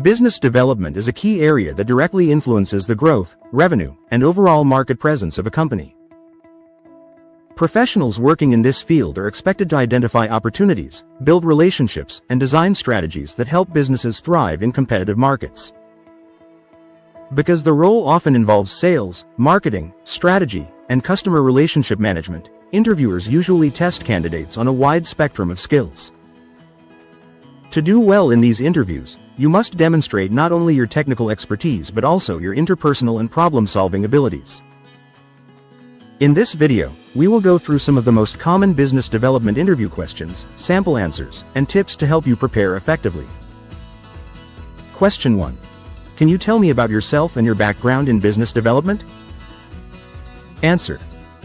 Business development is a key area that directly influences the growth, revenue, and overall market presence of a company. Professionals working in this field are expected to identify opportunities, build relationships, and design strategies that help businesses thrive in competitive markets. Because the role often involves sales, marketing, strategy, and customer relationship management, interviewers usually test candidates on a wide spectrum of skills. To do well in these interviews, you must demonstrate not only your technical expertise but also your interpersonal and problem-solving abilities. In this video, we will go through some of the most common business development interview questions, sample answers, and tips to help you prepare effectively. Question 1. Can you tell me about yourself and your background in business development? Answer.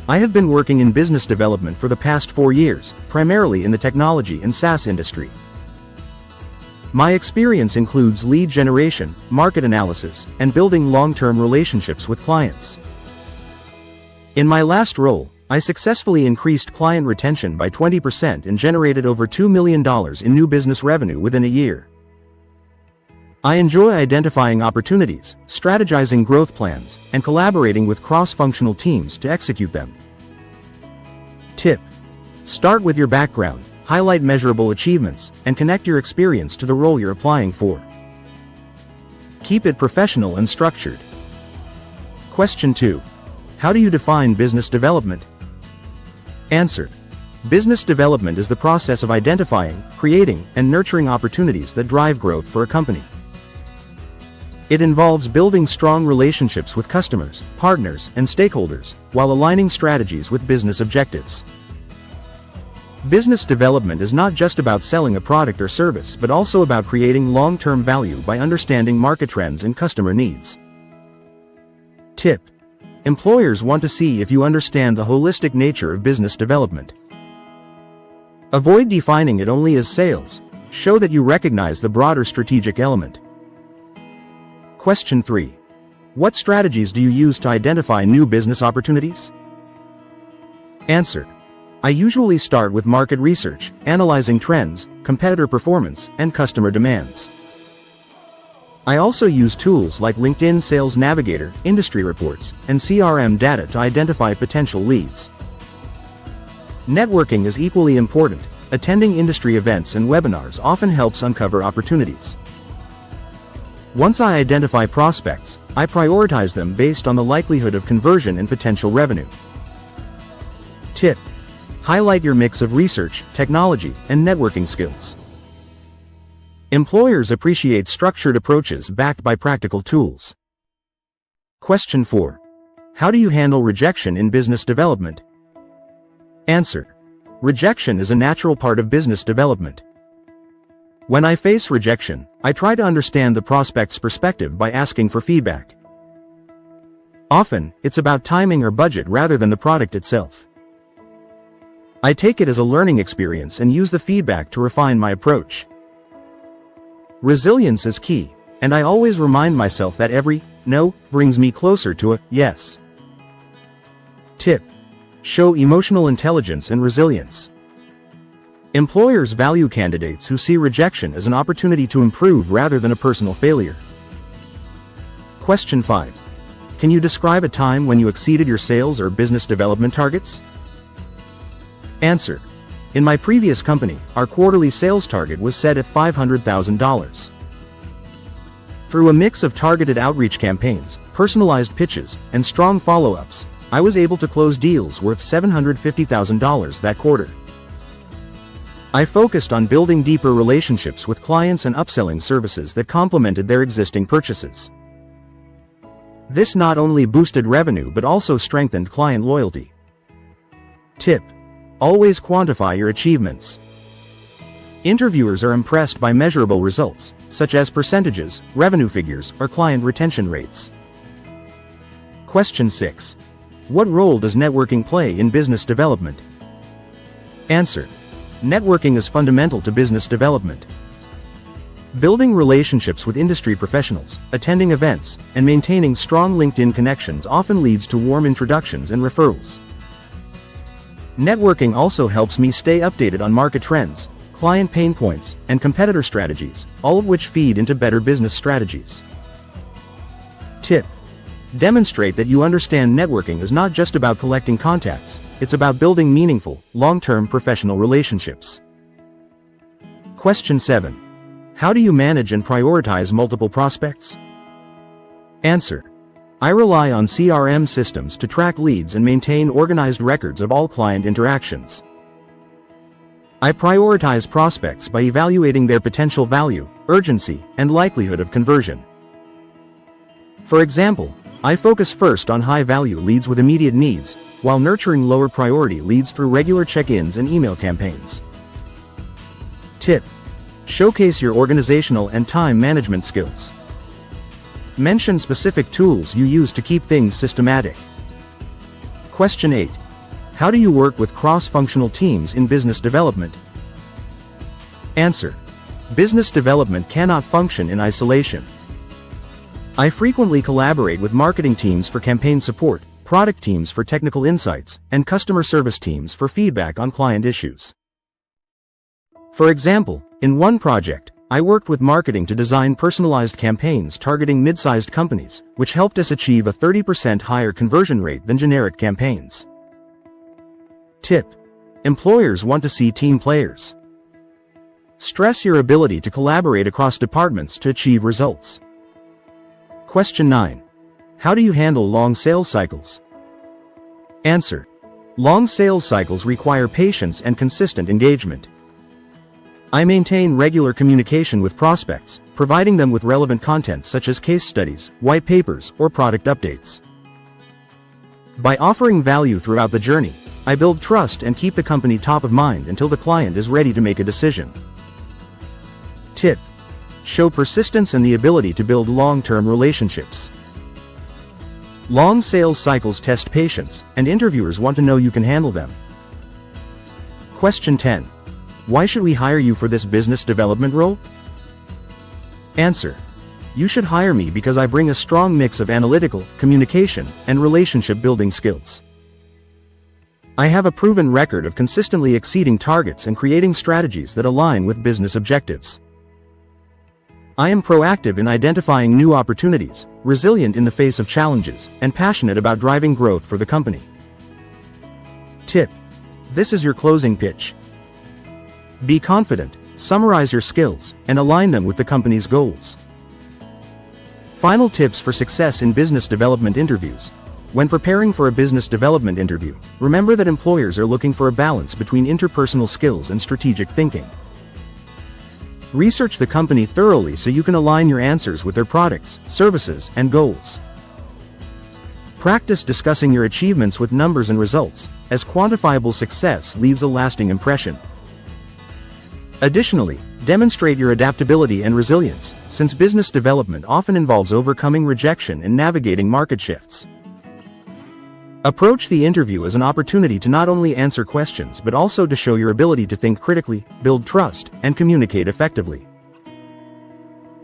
I have been working in business development for the past 4 years, primarily in the technology and SaaS industry. My experience includes lead generation, market analysis, and building long-term relationships with clients. In my last role, I successfully increased client retention by 20% and generated over $2 million in new business revenue within a year. I enjoy identifying opportunities, strategizing growth plans, and collaborating with cross-functional teams to execute them. Tip: start with your background, highlight measurable achievements, and connect your experience to the role you're applying for. Keep it professional and structured. Question 2. How do you define business development? Answer. Business development is the process of identifying, creating, and nurturing opportunities that drive growth for a company. It involves building strong relationships with customers, partners, and stakeholders, while aligning strategies with business objectives. Business development is not just about selling a product or service but also about creating long-term value by understanding market trends and customer needs. Tip: employers want to see if you understand the holistic nature of business development. Avoid defining it only as sales. Show that you recognize the broader strategic element. Question 3. What strategies do you use to identify new business opportunities? Answer. I usually start with market research, analyzing trends, competitor performance, and customer demands. I also use tools like LinkedIn Sales Navigator, industry reports, and CRM data to identify potential leads. Networking is equally important. Attending industry events and webinars often helps uncover opportunities. Once I identify prospects, I prioritize them based on the likelihood of conversion and potential revenue. Tip: highlight your mix of research, technology, and networking skills. Employers appreciate structured approaches backed by practical tools. Question 4. How do you handle rejection in business development? Answer. Rejection is a natural part of business development. When I face rejection, I try to understand the prospect's perspective by asking for feedback. Often, it's about timing or budget rather than the product itself. I take it as a learning experience and use the feedback to refine my approach. Resilience is key, and I always remind myself that every no brings me closer to a yes. Tip: show emotional intelligence and resilience. Employers value candidates who see rejection as an opportunity to improve rather than a personal failure. Question 5. Can you describe a time when you exceeded your sales or business development targets? Answer. In my previous company, our quarterly sales target was set at $500,000. Through a mix of targeted outreach campaigns, personalized pitches, and strong follow-ups, I was able to close deals worth $750,000 that quarter. I focused on building deeper relationships with clients and upselling services that complemented their existing purchases. This not only boosted revenue but also strengthened client loyalty. Tip: always quantify your achievements. Interviewers are impressed by measurable results, such as percentages, revenue figures, or client retention rates. Question 6. What role does networking play in business development? Answer. Networking is fundamental to business development. Building relationships with industry professionals, attending events, and maintaining strong LinkedIn connections often leads to warm introductions and referrals. Networking also helps me stay updated on market trends, client pain points, and competitor strategies, all of which feed into better business strategies. Tip: demonstrate that you understand networking is not just about collecting contacts, it's about building meaningful, long-term professional relationships. Question 7. How do you manage and prioritize multiple prospects? Answer: I rely on CRM systems to track leads and maintain organized records of all client interactions. I prioritize prospects by evaluating their potential value, urgency, and likelihood of conversion. For example, I focus first on high-value leads with immediate needs, while nurturing lower-priority leads through regular check-ins and email campaigns. Tip: showcase your organizational and time management skills. Mention specific tools you use to keep things systematic. Question 8. How do you work with cross-functional teams in business development? Answer: business development cannot function in isolation. I frequently collaborate with marketing teams for campaign support, product teams for technical insights, and customer service teams for feedback on client issues. For example, in one project, I worked with marketing to design personalized campaigns targeting mid-sized companies, which helped us achieve a 30% higher conversion rate than generic campaigns. Tip: employers want to see team players. Stress your ability to collaborate across departments to achieve results. Question 9. How do you handle long sales cycles? Answer: long sales cycles require patience and consistent engagement. I maintain regular communication with prospects, providing them with relevant content such as case studies, white papers, or product updates. By offering value throughout the journey, I build trust and keep the company top of mind until the client is ready to make a decision. Tip: show persistence and the ability to build long-term relationships. Long sales cycles test patience, and interviewers want to know you can handle them. Question 10. Why should we hire you for this business development role? Answer: you should hire me because I bring a strong mix of analytical, communication, and relationship-building skills. I have a proven record of consistently exceeding targets and creating strategies that align with business objectives. I am proactive in identifying new opportunities, resilient in the face of challenges, and passionate about driving growth for the company. Tip: this is your closing pitch. Be confident, summarize your skills, and align them with the company's goals. Final tips for success in business development interviews. When preparing for a business development interview, remember that employers are looking for a balance between interpersonal skills and strategic thinking. Research the company thoroughly so you can align your answers with their products, services, and goals. Practice discussing your achievements with numbers and results, as quantifiable success leaves a lasting impression. Additionally, demonstrate your adaptability and resilience, since business development often involves overcoming rejection and navigating market shifts. Approach the interview as an opportunity to not only answer questions but also to show your ability to think critically, build trust, and communicate effectively.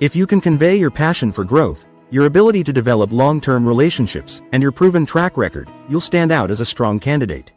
If you can convey your passion for growth, your ability to develop long-term relationships, and your proven track record, you'll stand out as a strong candidate.